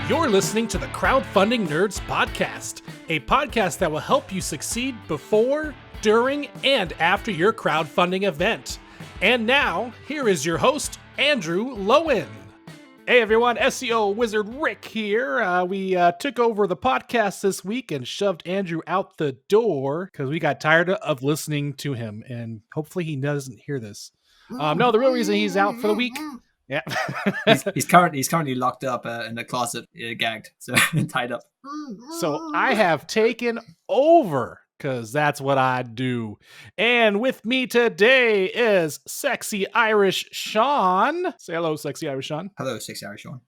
You're listening to the Crowdfunding Nerds Podcast, a podcast that will help you succeed before, during, and after your crowdfunding event. And now, here is your host, Andrew Lowen. Hey everyone, SEO Wizard Rick here. We took over the podcast this week and shoved Andrew out the door because we got tired of listening to him, and hopefully he doesn't hear this. No, the real reason he's out for the week... Yeah, he's currently locked up in the closet, gagged, so tied up. So I have taken over because that's what I do. And with me today is Sexy Irish Sean. Say hello, Sexy Irish Sean. Hello, Sexy Irish Sean.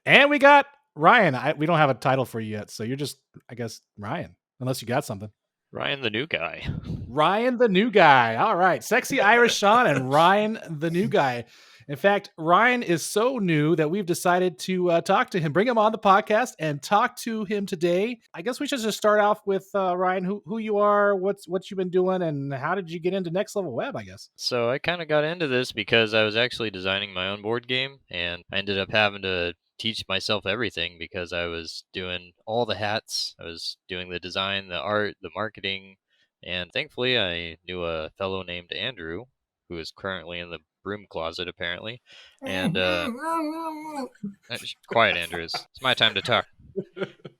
And we got Ryan. We don't have a title for you yet, so you're just, I guess, Ryan, unless you got something. Ryan the new guy. Ryan the new guy. All right, Sexy Irish Sean and Ryan the new guy. In fact, Ryan is so new that we've decided to talk to him, bring him on the podcast and talk to him today. I guess we should just start off with Ryan, who you are, what you've been doing, and how did you get into Next Level Web, I guess? So I kind of got into this because I was actually designing my own board game, and I ended up having to teach myself everything because I was doing all the hats. I was doing the design, the art, the marketing, and thankfully I knew a fellow named Andrew who is currently in the broom closet apparently, and quiet, Andrew, it's my time to talk.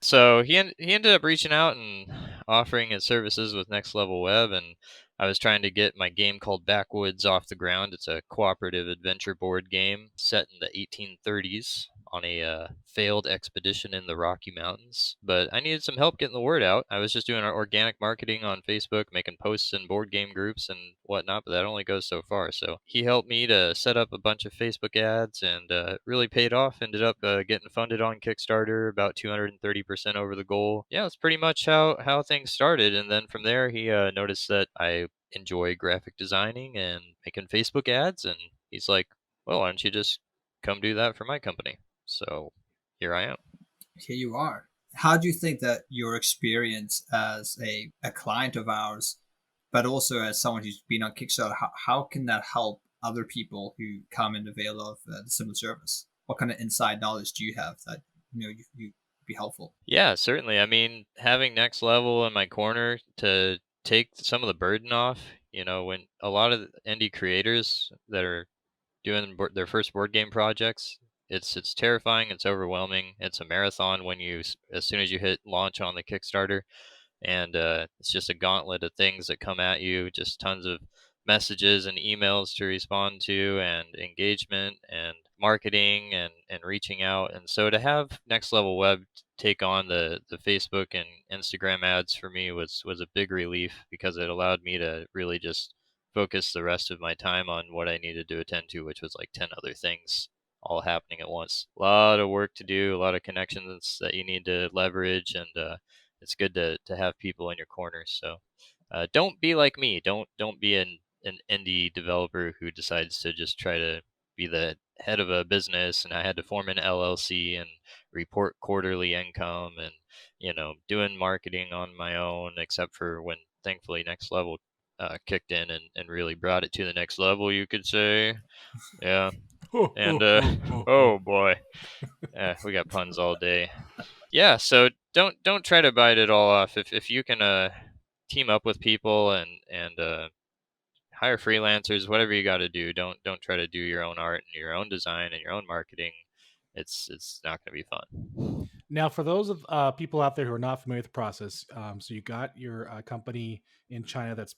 So he ended up reaching out and offering his services with Next Level Web, and I was trying to get my game called Backwoods off the ground. It's a cooperative adventure board game set in the 1830s on a failed expedition in the Rocky Mountains. But I needed some help getting the word out. I was just doing our organic marketing on Facebook, making posts in board game groups and whatnot, but that only goes so far. So he helped me to set up a bunch of Facebook ads, and it really paid off. Ended up getting funded on Kickstarter, about 230% over the goal. Yeah, that's pretty much how things started. And then from there, he noticed that I enjoy graphic designing and making Facebook ads, and he's like, well, why don't you just come do that for my company? So here I am. Here you are. How do you think that your experience as a client of ours, but also as someone who's been on Kickstarter, how can that help other people who come in avail of the similar service? What kind of inside knowledge do you have that you be helpful? Yeah, certainly. I mean, having Next Level in my corner to take some of the burden off, when a lot of indie creators that are doing their first board game projects, it's terrifying, it's overwhelming, it's a marathon as soon as you hit launch on the Kickstarter, and it's just a gauntlet of things that come at you, just tons of messages and emails to respond to, and engagement and marketing and reaching out. And so to have Next Level Web take on the Facebook and Instagram ads for me was a big relief, because it allowed me to really just focus the rest of my time on what I needed to attend to, which was like 10 other things all happening at once. A lot of work to do, a lot of connections that you need to leverage, and it's good to have people in your corner. So don't be like me. Don't be an indie developer who decides to just try to be the head of a business, and I had to form an LLC and report quarterly income, and doing marketing on my own, except for when thankfully Next Level kicked in and really brought it to the next level, you could say. Yeah. And oh boy, we got puns all day. Yeah, so don't try to bite it all off. If you can team up with people and hire freelancers, whatever you got to do, don't try to do your own art and your own design and your own marketing. It's not going to be fun. Now, for those of people out there who are not familiar with the process, so you got your company in China that's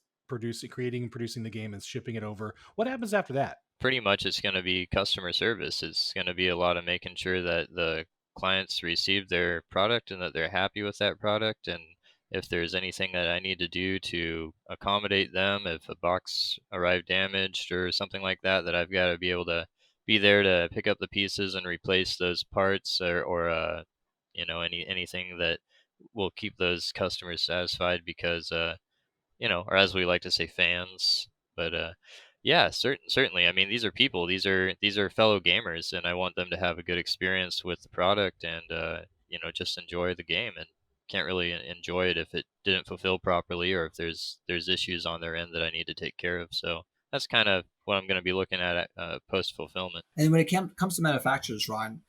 creating and producing the game and shipping it over. What happens after that? Pretty much it's going to be customer service. It's going to be a lot of making sure that the clients receive their product and that they're happy with that product. And if there's anything that I need to do to accommodate them, if a box arrived damaged or something like that, that I've got to be able to be there to pick up the pieces and replace those parts, or anything that will keep those customers satisfied, because or as we like to say, fans. But yeah, certainly. I mean, these are people. These are fellow gamers, and I want them to have a good experience with the product, and just enjoy the game. And can't really enjoy it if it didn't fulfill properly, or if there's issues on their end that I need to take care of. So that's kind of what I'm going to be looking at post fulfillment. And when it comes to manufacturers, Ryan,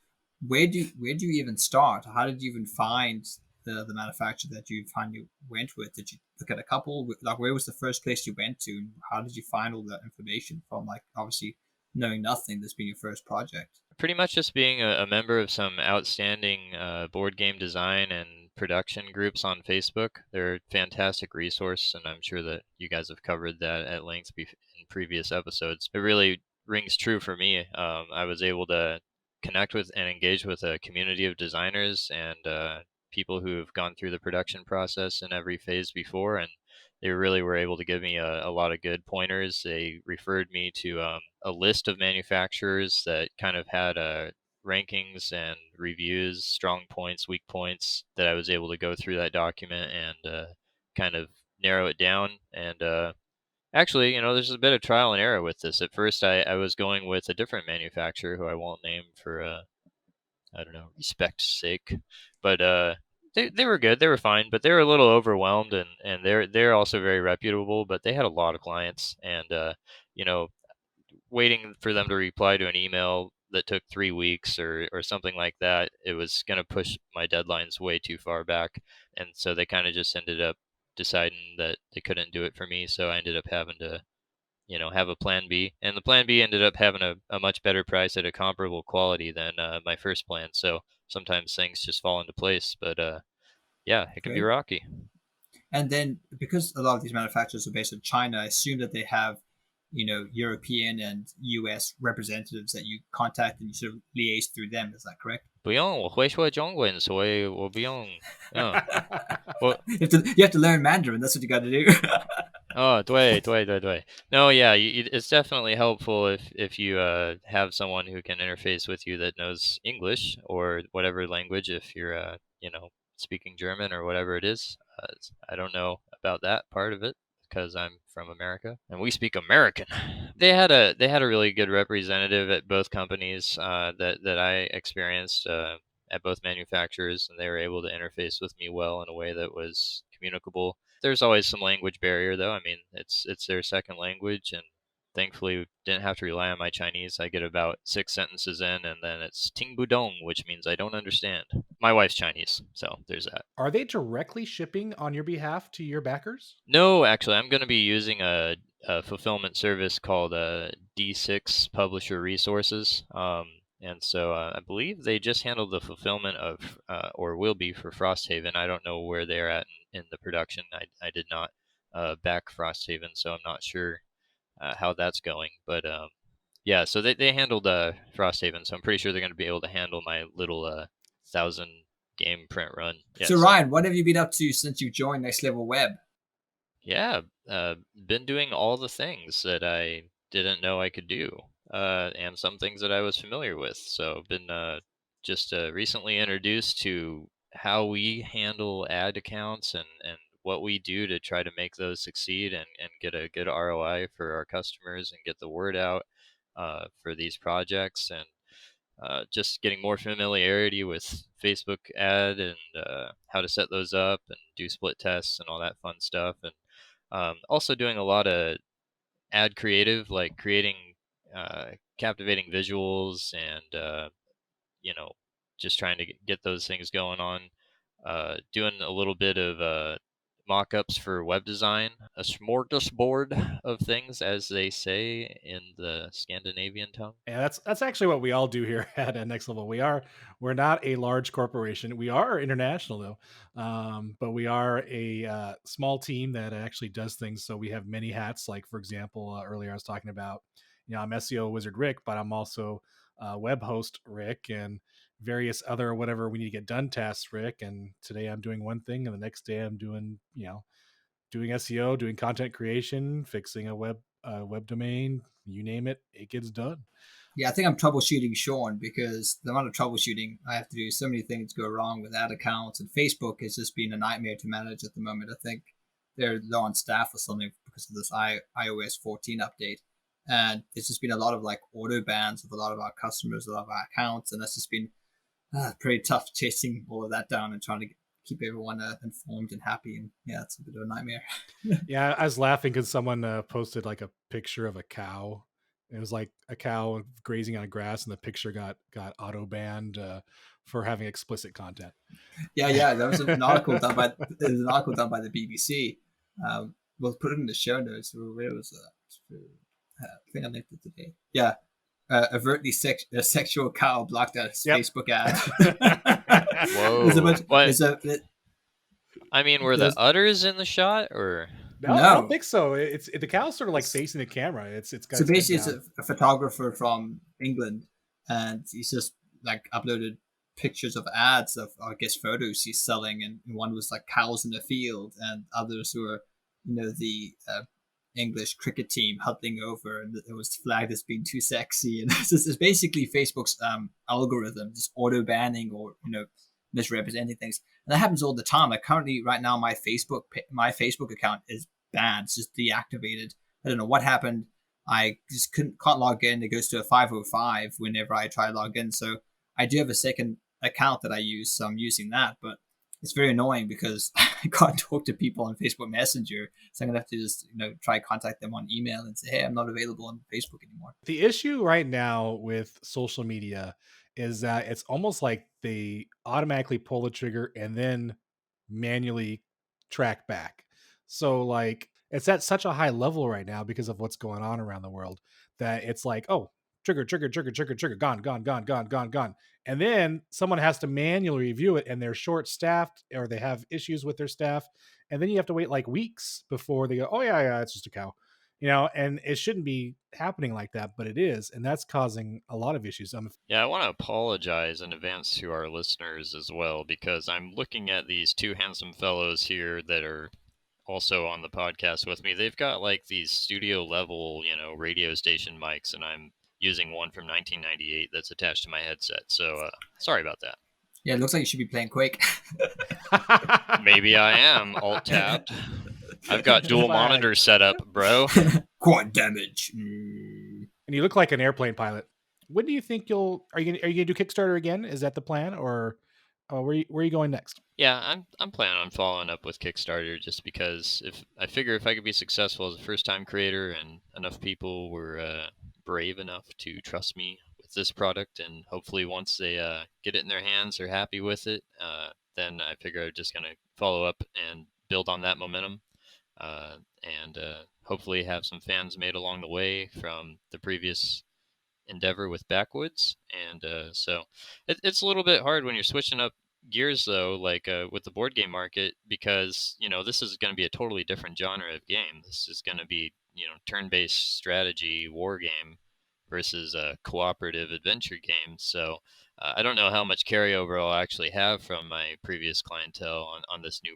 where do you even start? How did you even find the manufacturer that you finally went with? Did you look at a couple? Like, where was the first place you went to? How did you find all that information from? Like, obviously knowing nothing, this being your first project. Pretty much just being a member of some outstanding board game design and production groups on Facebook. They're a fantastic resource, and I'm sure that you guys have covered that at length in previous episodes. It really rings true for me. I was able to connect with and engage with a community of designers and people who have gone through the production process in every phase before, and they really were able to give me a lot of good pointers. They referred me to a list of manufacturers that kind of had rankings and reviews, strong points, weak points, that I was able to go through that document and kind of narrow it down. And actually, there's a bit of trial and error with this. At first, I was going with a different manufacturer who I won't name for I don't know, respect's sake. But they were good. They were fine, but they were a little overwhelmed, and they're also very reputable. But they had a lot of clients, and you know, waiting for them to reply to an email that took 3 weeks or something like that, it was going to push my deadlines way too far back, and so they kind of just ended up deciding that they couldn't do it for me. So I ended up having to have a plan B. And the plan B ended up having a much better price at a comparable quality than my first plan. So sometimes things just fall into place. But yeah, it can be Great. rocky. And then because a lot of these manufacturers are based in China, I assume that they have, European and US representatives that you contact and you sort of liaise through them. Is that correct? 不用，我会说中文，所以我不用。嗯，我 you have to learn Mandarin. That's what you got to do. Oh, 对。No, yeah, it's definitely helpful if you have someone who can interface with you that knows English or whatever language. If you're speaking German or whatever it is, I don't know about that part of it because I'm from America and we speak American. They had a really good representative at both companies that I experienced at both manufacturers, and they were able to interface with me well in a way that was communicable. There's always some language barrier, though. I mean, it's their second language, and thankfully didn't have to rely on my Chinese. I get about 6 sentences in, and then it's Ting Budong, which means I don't understand. My wife's Chinese, so there's that. Are they directly shipping on your behalf to your backers? No, actually, I'm going to be using a fulfillment service called D6 Publisher Resources. And so I believe they just handled the fulfillment of, or will be for Frosthaven. I don't know where they're at in the production. I did not back Frosthaven, so I'm not sure how that's going. But yeah, so they handled Frosthaven, so I'm pretty sure they're going to be able to handle my little 1,000 game print run. Yes. So Ryan, what have you been up to since you joined Next Level Web? Yeah, been doing all the things that I didn't know I could do, and some things that I was familiar with. So, been just recently introduced to how we handle ad accounts and what we do to try to make those succeed and get a good ROI for our customers and get the word out for these projects, and just getting more familiarity with Facebook ad and how to set those up and do split tests and all that fun stuff. And also doing a lot of ad creative, like creating captivating visuals and just trying to get those things going on. Doing a little bit of mock-ups for web design, a smorgasbord of things, as they say in the Scandinavian tongue. Yeah, that's actually what we all do here at Next Level. We're not a large corporation. We are international though, but we are a small team that actually does things. So we have many hats. Like for example, earlier I was talking about, I'm SEO wizard Rick, but I'm also web host Rick and various other whatever we need to get done tasks Rick. And today I'm doing one thing, and the next day I'm doing doing SEO, doing content creation, fixing a web domain, you name it, it gets done. Yeah, I think I'm troubleshooting Sean because the amount of troubleshooting I have to do, so many things go wrong with ad accounts, and Facebook has just been a nightmare to manage at the moment. I think they're low on staff or something because of this iOS 14 update. And there's just been a lot of like auto bans of a lot of our customers, a lot of our accounts, and that's just been pretty tough chasing all of that down and trying to keep everyone informed and happy. And yeah, it's a bit of a nightmare. Yeah, I was laughing because someone posted like a picture of a cow It was like a cow grazing on grass, and the picture got auto banned for having explicit content. Yeah. There was an article done by the BBC. We'll put it in the show notes. Where was that? I think I linked it today. Yeah, overtly sexual cow blocked out his Yep. Facebook ad. Whoa! There's a bunch. What? There's I mean, were the udders in the shot, or? No, I don't think so. It's the cow's sort of like facing the camera. It's got so its head basically down. it's a photographer from England, and he's just like uploaded pictures of ads of, I guess, photos he's selling, and one was like cows in a field, and others were, the English cricket team huddling over, and it was flagged as being too sexy. And it's basically Facebook's algorithm just auto banning or misrepresenting things, and that happens all the time. Like currently, right now, my Facebook account is banned, it's just deactivated. I don't know what happened. I just can't log in. It goes to a 505 whenever I try to log in. So I do have a second account that I use, so I'm using that, but it's very annoying because I can't talk to people on Facebook Messenger. So I'm gonna have to just try to contact them on email and say, hey, I'm not available on Facebook anymore. The issue right now with social media is that it's almost like they automatically pull the trigger and then manually track back. So like it's at such a high level right now because of what's going on around the world that it's like, oh, trigger, gone, gone. And then someone has to manually review it, and they're short staffed or they have issues with their staff. And then you have to wait like weeks before they go, oh yeah, it's just a cow. And it shouldn't be happening like that, but it is, and that's causing a lot of issues. Yeah, I want to apologize in advance to our listeners as well, because I'm looking at these two handsome fellows here that are also on the podcast with me. They've got like these studio level, radio station mics, and I'm using one from 1998 that's attached to my headset. So sorry about that. Yeah, it looks like you should be playing Quake. Maybe I am alt-tabbed. I've got dual monitors set up, bro. Quad damage. And you look like an airplane pilot. When do you think are you gonna do Kickstarter again? Is that the plan, or where are you going next? Yeah, I'm planning on following up with Kickstarter, just because if I could be successful as a first-time creator and enough people were brave enough to trust me with this product, and hopefully once they get it in their hands, they're happy with it, then I figure I'm just gonna follow up and build on that momentum. And hopefully have some fans made along the way from the previous endeavor with Backwoods. And so it's a little bit hard when you're switching up gears, though, like with the board game market, because this is going to be a totally different genre of game. This is going to be turn-based strategy war game versus a cooperative adventure game. So I don't know how much carryover I'll actually have from my previous clientele on this new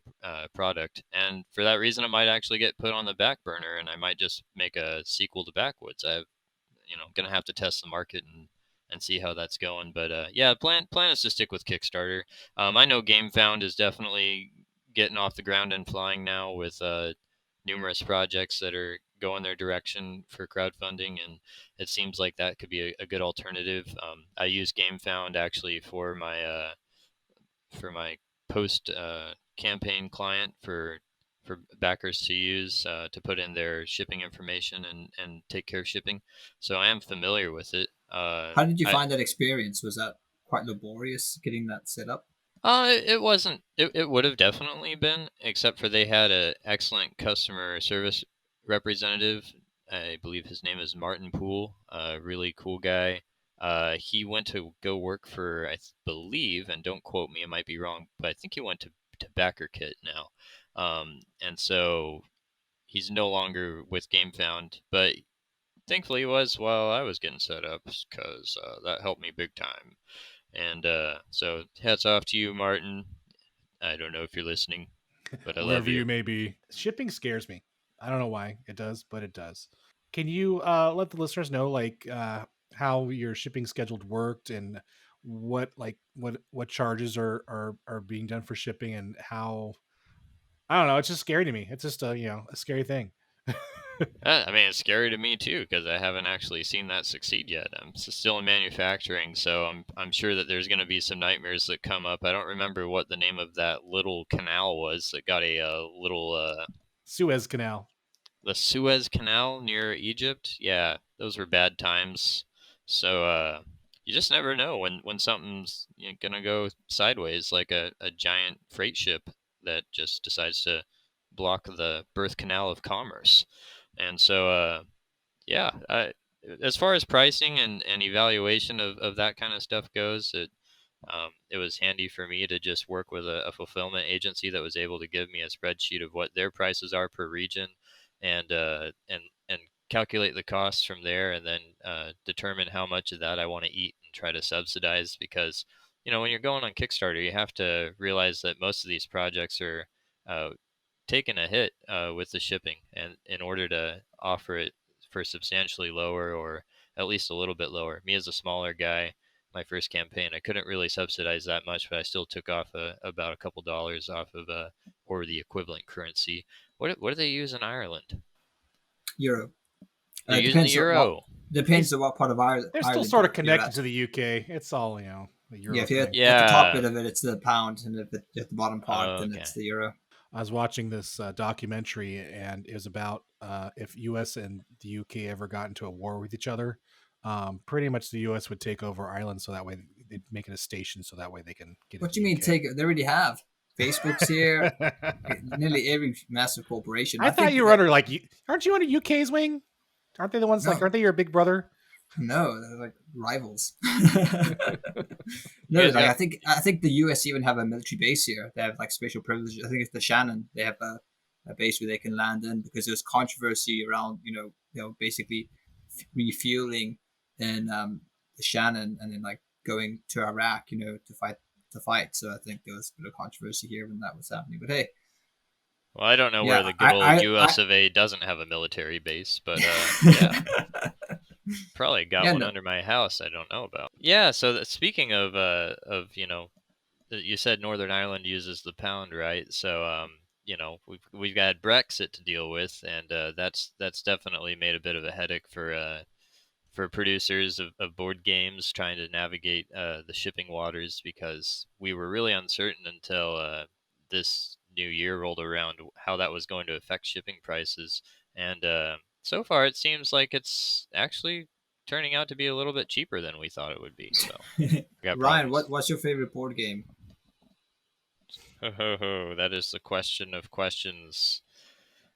product. And for that reason, I might actually get put on the back burner, and I might just make a sequel to Backwoods. I'm going to have to test the market and see how that's going. But yeah, plan is to stick with Kickstarter. I know GameFound is definitely getting off the ground and flying now with numerous projects that are going their direction for crowdfunding, and it seems like that could be a good alternative. I use GameFound actually for my post campaign client for backers to use to put in their shipping information and take care of shipping. So I am familiar with it. How did you find that experience? Was that quite laborious getting that set up? It wasn't. It would have definitely been, except for they had an excellent customer service representative. I believe his name is Martin Poole, a really cool guy. He went to go work for, I believe, and don't quote me, I might be wrong, but I think he went to BackerKit now. And so he's no longer with GameFound, but thankfully he was while I was getting set up, because that helped me big time. And so hats off to you, Martin. I don't know if you're listening, but I love you. Wherever you may be. Shipping scares me. I don't know why it does, but it does. Can you let the listeners know like how your shipping schedule worked, and what charges are being done for shipping, and how? I don't know. It's just scary to me. It's just a scary thing. I mean, it's scary to me too, because I haven't actually seen that succeed yet. I'm still in manufacturing, so I'm sure that there's going to be some nightmares that come up. I don't remember what the name of that little canal was that got a little Suez Canal. The Suez Canal near Egypt, yeah, those were bad times. So you just never know when something's gonna go sideways, like a giant freight ship that just decides to block the birth canal of commerce. And so yeah, as far as pricing and evaluation of that kind of stuff goes, it was handy for me to just work with a fulfillment agency that was able to give me a spreadsheet of what their prices are per region, and calculate the costs from there, and then determine how much of that I want to eat and try to subsidize. Because when you're going on Kickstarter, you have to realize that most of these projects are uh, taking a hit with the shipping, and in order to offer it for substantially lower, or at least a little bit lower. Me as a smaller guy, my first campaign, I couldn't really subsidize that much, but I still took off about a couple dollars off of or the equivalent currency. What do they use in Ireland? Euro. They're using the Depends on what euro. part of Ireland. They're still sort of connected to the UK. It's all, the Yeah, Euro if you're thing. at the top Yeah. bit of it, it's the pound, and if it's at the bottom part, then Okay. it's the euro. I was watching this documentary, and it was about if U.S. and the U.K. ever got into a war with each other. Pretty much the U.S. would take over Ireland, so that way they'd make it a station, so that way they can get. What do you mean take it? They already have. Facebook's here. Nearly every massive corporation. I thought you were under aren't you under UK's wing? Aren't they the ones No. aren't they your big brother? No, they're like rivals. Yeah, I think the US even have a military base here. They have like special privileges. I think it's the Shannon. They have a base where they can land in, because there's controversy around basically refueling in the Shannon, and then like going to Iraq, to fight. So I think there was a bit of controversy here when that was happening. But hey, well, I don't know Yeah, where the good old US of A doesn't have a military base, but yeah. Probably got one under my house I don't know about. Yeah, so speaking of you said Northern Ireland uses the pound, right? So we've got Brexit to deal with, and that's definitely made a bit of a headache for producers of board games trying to navigate the shipping waters, because we were really uncertain until this new year rolled around how that was going to affect shipping prices. And so far, it seems like it's actually turning out to be a little bit cheaper than we thought it would be. So, Ryan, what's your favorite board game? That is the question of questions.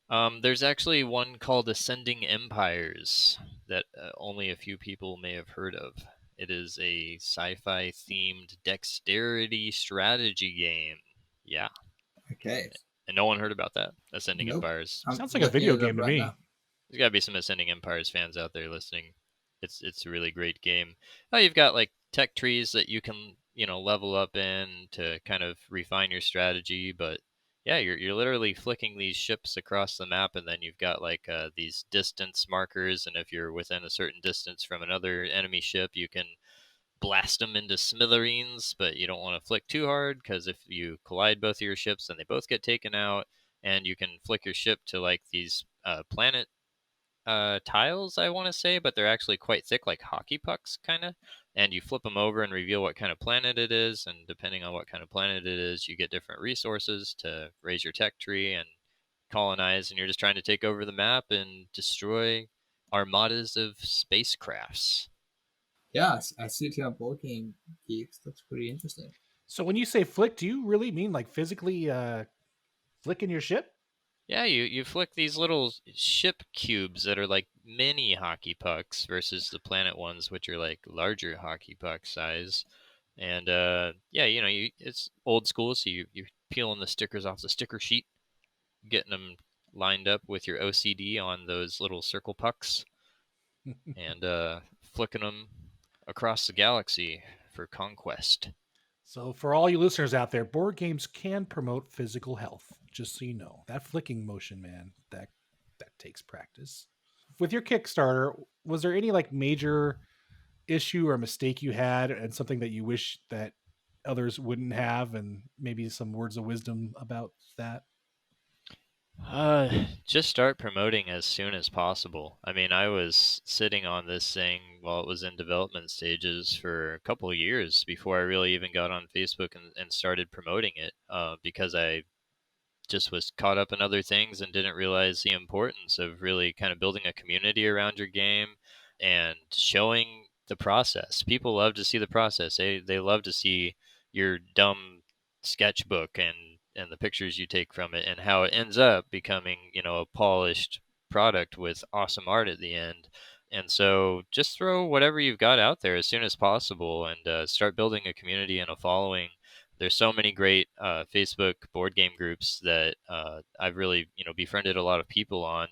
There's actually one called Ascending Empires that only a few people may have heard of. It is a sci-fi themed dexterity strategy game. Yeah. Okay. And no one heard about that? Ascending Empires. Sounds like a video game to me. Now. There's got to be some Ascending Empires fans out there listening. It's a really great game. Oh, you've got like tech trees that you can level up in to kind of refine your strategy, but yeah, you're literally flicking these ships across the map, and then you've got like these distance markers, and if you're within a certain distance from another enemy ship, you can blast them into smithereens, but you don't want to flick too hard, because if you collide both of your ships, then they both get taken out. And you can flick your ship to like these planet tiles, I want to say, but they're actually quite thick, like hockey pucks, kind of. And you flip them over and reveal what kind of planet it is. And depending on what kind of planet it is, you get different resources to raise your tech tree and colonize. And you're just trying to take over the map and destroy armadas of spacecrafts. Yeah, I see it here on Board Game Geeks. That's pretty interesting. So when you say flick, do you really mean like physically flicking your ship? Yeah, you flick these little ship cubes that are like mini hockey pucks versus the planet ones, which are like larger hockey puck size. And yeah, it's old school, so you're peeling the stickers off the sticker sheet, getting them lined up with your OCD on those little circle pucks, and flicking them across the galaxy for conquest. So for all you listeners out there, board games can promote physical health. Just so you know, that flicking motion, man, that takes practice. With your Kickstarter, was there any like major issue or mistake you had, and something that you wish that others wouldn't have, and maybe some words of wisdom about that? Just start promoting as soon as possible. I mean, I was sitting on this thing while it was in development stages for a couple of years before I really even got on Facebook and started promoting it, because I just was caught up in other things and didn't realize the importance of really kind of building a community around your game and showing the process. People love to see the process. They love to see your dumb sketchbook and the pictures you take from it and how it ends up becoming, a polished product with awesome art at the end. And so just throw whatever you've got out there as soon as possible and start building a community and a following. There's so many great Facebook board game groups that I've really, befriended a lot of people on,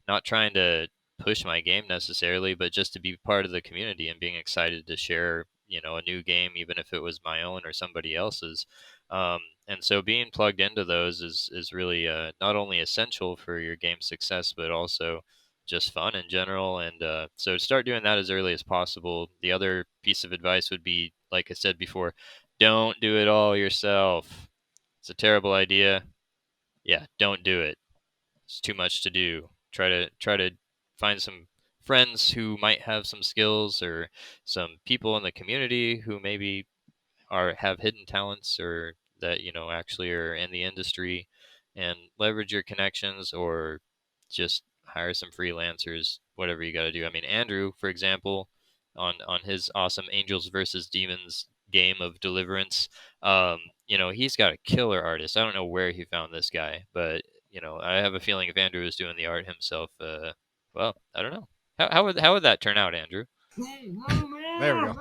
not trying to push my game necessarily, but just to be part of the community and being excited to share, a new game, even if it was my own or somebody else's. And so being plugged into those is really not only essential for your game success, but also just fun in general. And so start doing that as early as possible. The other piece of advice would be, like I said before, don't do it all yourself. It's a terrible idea. Yeah, don't do it. It's too much to do. Try to find some friends who might have some skills or some people in the community who maybe have hidden talents or that actually are in the industry, and leverage your connections or just hire some freelancers, whatever you got to do. I mean, Andrew, for example, on his awesome Angels versus Demons game of Deliverance, he's got a killer artist. I don't know where he found this guy, but I have a feeling if Andrew was doing the art himself, well, I don't know. How would that turn out, Andrew? There we go.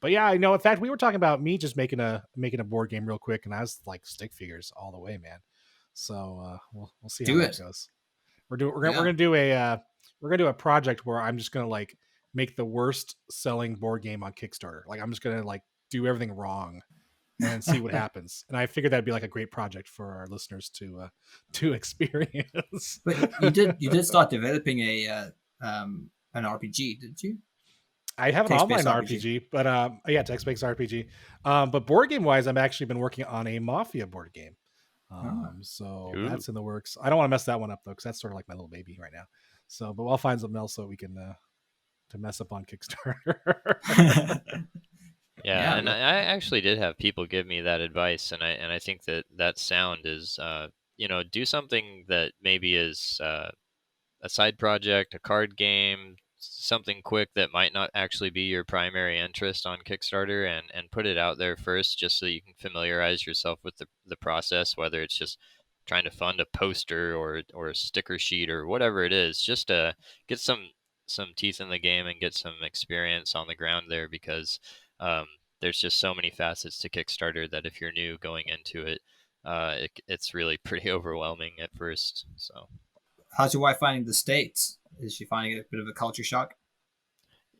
But yeah, in fact, we were talking about me just making a board game real quick, and I was like stick figures all the way, man. So we'll see how that goes. We're gonna do a project where I'm just gonna like make the worst selling board game on Kickstarter. Like I'm just gonna like do everything wrong and see what happens. And I figured that'd be like a great project for our listeners to experience. But you did start developing an RPG, did you? I have an online RPG, but yeah, text-based RPG. But board game wise, I've actually been working on a Mafia board game. So that's in the works. I don't want to mess that one up though, because that's sort of like my little baby right now. So, but I'll find something else so we can to mess up on Kickstarter. Yeah, and I actually did have people give me that advice, and I think that sound is do something that maybe is a side project, a card game, something quick that might not actually be your primary interest on Kickstarter, and put it out there first just so you can familiarize yourself with the process, whether it's just trying to fund a poster or a sticker sheet or whatever it is, just to get some teeth in the game and get some experience on the ground there, because there's just so many facets to Kickstarter that if you're new going into it, it's really pretty overwhelming at first. So how's your wife finding the States? Is she finding it a bit of a culture shock?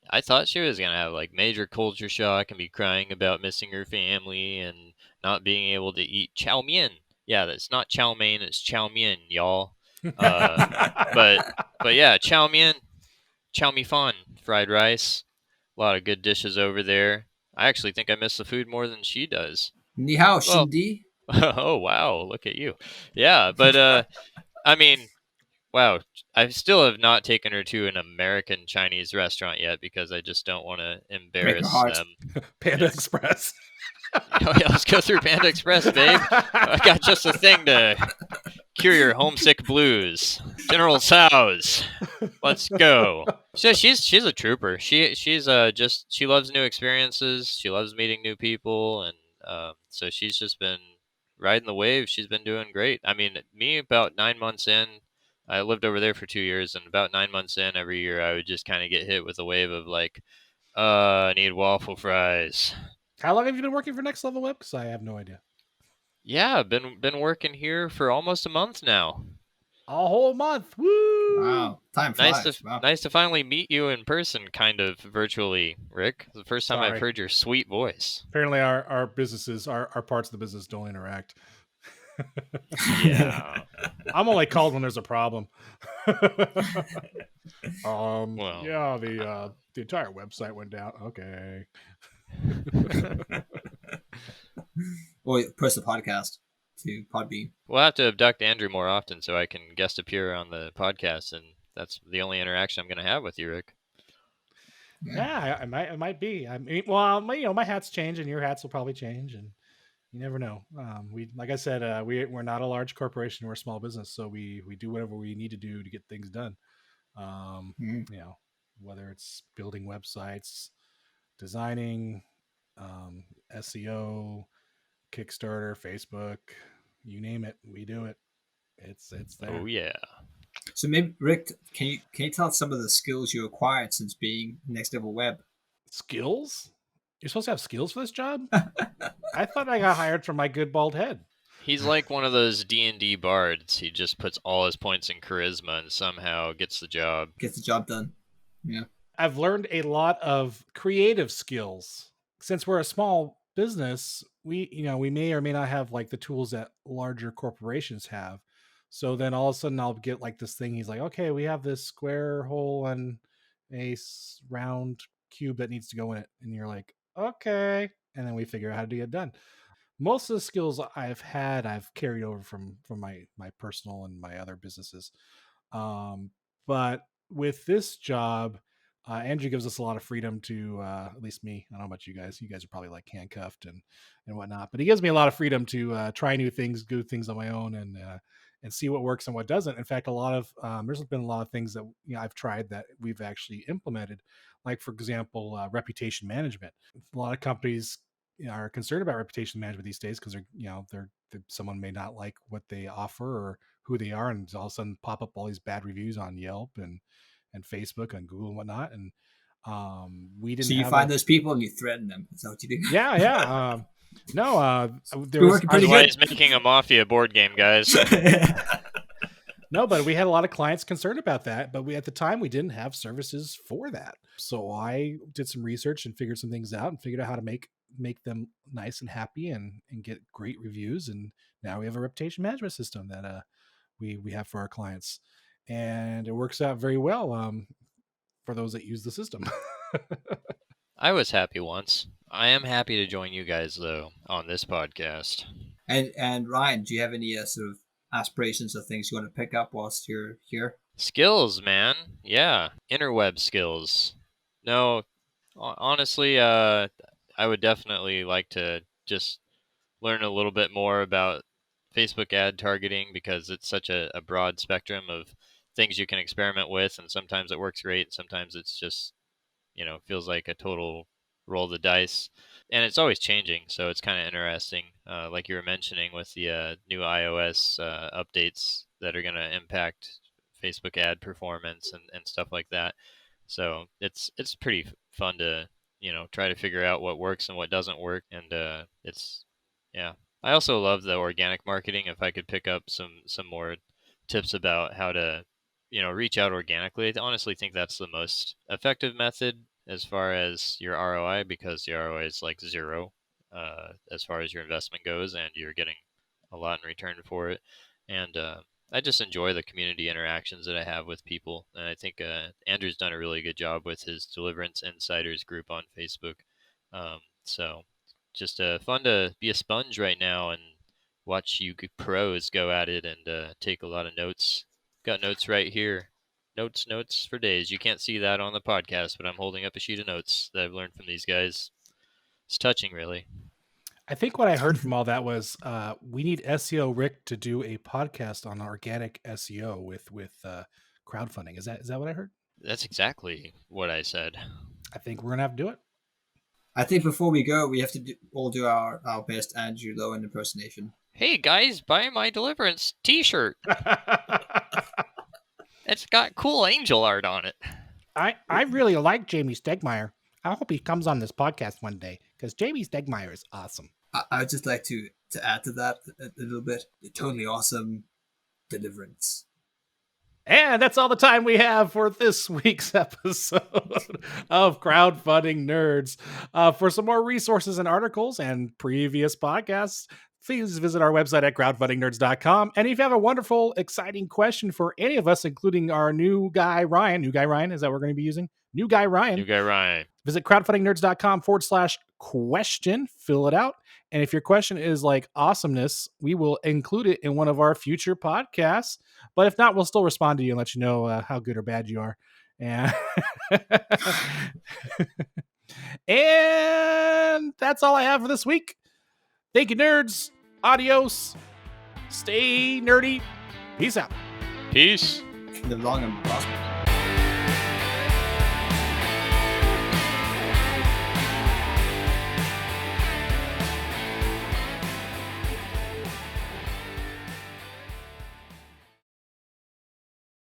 I thought she was gonna have like major culture shock and be crying about missing her family and not being able to eat chow mein. Yeah, that's not chow mein, it's chow mein, y'all. But yeah, chow mein, chow mi fan, fried rice, a lot of good dishes over there. I actually think I miss the food more than she does. Ni hao, Shindi. Oh wow, look at you. Yeah, but I mean, wow, I still have not taken her to an American Chinese restaurant yet because I just don't want to embarrass them. Panda Express. Oh yeah, let's go through Panda Express, babe. I got just a thing to cure your homesick blues. General Tso's. Let's go. She's a trooper. She's she loves new experiences. She loves meeting new people, and so she's just been riding the wave. She's been doing great. I mean, me about 9 months in, I lived over there for 2 years, and about 9 months in, every year I would just kind of get hit with a wave of like, I need waffle fries. How long have you been working for Next Level Web? Because I have no idea. Yeah, been working here for almost a month now. A whole month. Woo! Wow, time flies. Nice to finally meet you in person, kind of virtually, Rick. The first time I've heard your sweet voice. Apparently, our businesses, our parts of the business don't interact. Yeah, I'm only called when there's a problem. Well, yeah, the entire website went down. Okay. Or post the podcast to Podbean. We'll have to abduct Andrew more often so I can guest appear on the podcast, and that's the only interaction I'm going to have with you, Rick. Yeah, it might be. I mean, well, my hats change, and your hats will probably change, and You never know. We, like I said, we're not a large corporation. We're a small business, so we do whatever we need to do to get things done. Um, Mm. you know, whether it's building websites, designing, SEO, Kickstarter, Facebook, you name it, we do it. It's Oh there. yeah. So maybe Rick, can you tell us some of the skills you acquired since being Next Level Web? Skills? You're supposed to have skills for this job? I thought I got hired for my good bald head. He's like one of those D&D bards. He just puts all his points in charisma and somehow gets the job. Gets the job done. Yeah. I've learned a lot of creative skills. Since we're a small business, we may or may not have like the tools that larger corporations have. So then all of a sudden I'll get like this thing. He's like, okay, we have this square hole and a round cube that needs to go in it. And you're like, okay. And then we figure out how to get it done. Most of the skills I've carried over from my personal and my other businesses. But with this job, Andrew gives us a lot of freedom to, at least me. I don't know about you guys. You guys are probably like handcuffed and whatnot, but he gives me a lot of freedom to try new things, do things on my own, and see what works and what doesn't. In fact, there's been a lot of things that I've tried that we've actually implemented, like for example, reputation management. A lot of companies are concerned about reputation management these days because they're someone may not like what they offer or who they are, and all of a sudden pop up all these bad reviews on Yelp and Facebook and Google and whatnot. And we didn't. So you have find those people and you threaten them. Is that what you do? Yeah. No, there We're was working pretty That's why good. he's making a Mafia board game, guys. no, but we had a lot of clients concerned about that. But at the time we didn't have services for that. So I did some research and figured some things out and figured out how to make them nice and happy and get great reviews. And now we have a reputation management system that we have for our clients, and it works out very well for those that use the system. I was happy once. I am happy to join you guys though on this podcast. And Ryan, do you have any sort of aspirations or things you want to pick up whilst you're here? Skills, man. Yeah, interweb skills. No, honestly, I would definitely like to just learn a little bit more about Facebook ad targeting because it's such a broad spectrum of things you can experiment with, and sometimes it works great, and sometimes it's just feels like a total roll of the dice, and it's always changing. So it's kind of interesting, like you were mentioning with the new iOS updates that are going to impact Facebook ad performance and stuff like that. So it's pretty fun to try to figure out what works and what doesn't work, and it's yeah. I also love the organic marketing. If I could pick up some more tips about how to reach out organically, I honestly think that's the most effective method as far as your ROI, because the ROI is like zero as far as your investment goes, and you're getting a lot in return for it. And I just enjoy the community interactions that I have with people, and I think Andrew's done a really good job with his Deliverance Insiders group on Facebook. So just fun to be a sponge right now and watch you pros go at it and take a lot of notes. Got notes right here. Notes for days. You can't see that on the podcast, but I'm holding up a sheet of notes that I've learned from these guys. It's touching, really. I think what I heard from all that was we need SEO Rick to do a podcast on organic SEO with crowdfunding. Is that what I heard? That's exactly what I said. I think we're gonna have to do it. I think before we go, we have to all do our best Andrew Lowen impersonation. Hey guys, buy my Deliverance t-shirt. It's got cool angel art on it. I really like Jamie Stegmaier. I hope he comes on this podcast one day because Jamie Stegmaier is awesome. I'd just like to add to that a little bit. Totally awesome Deliverance. And that's all the time we have for this week's episode of Crowdfunding Nerds. For some more resources and articles and previous podcasts, please visit our website at crowdfundingnerds.com. And if you have a wonderful, exciting question for any of us, including our new guy, Ryan, is that what we're going to be using? New guy, Ryan. Visit crowdfundingnerds.com/question, fill it out. And if your question is like awesomeness, we will include it in one of our future podcasts. But if not, we'll still respond to you and let you know how good or bad you are. And, and that's all I have for this week. Thank you, nerds. Adios. Stay nerdy. Peace out. Peace. Live long and prosper.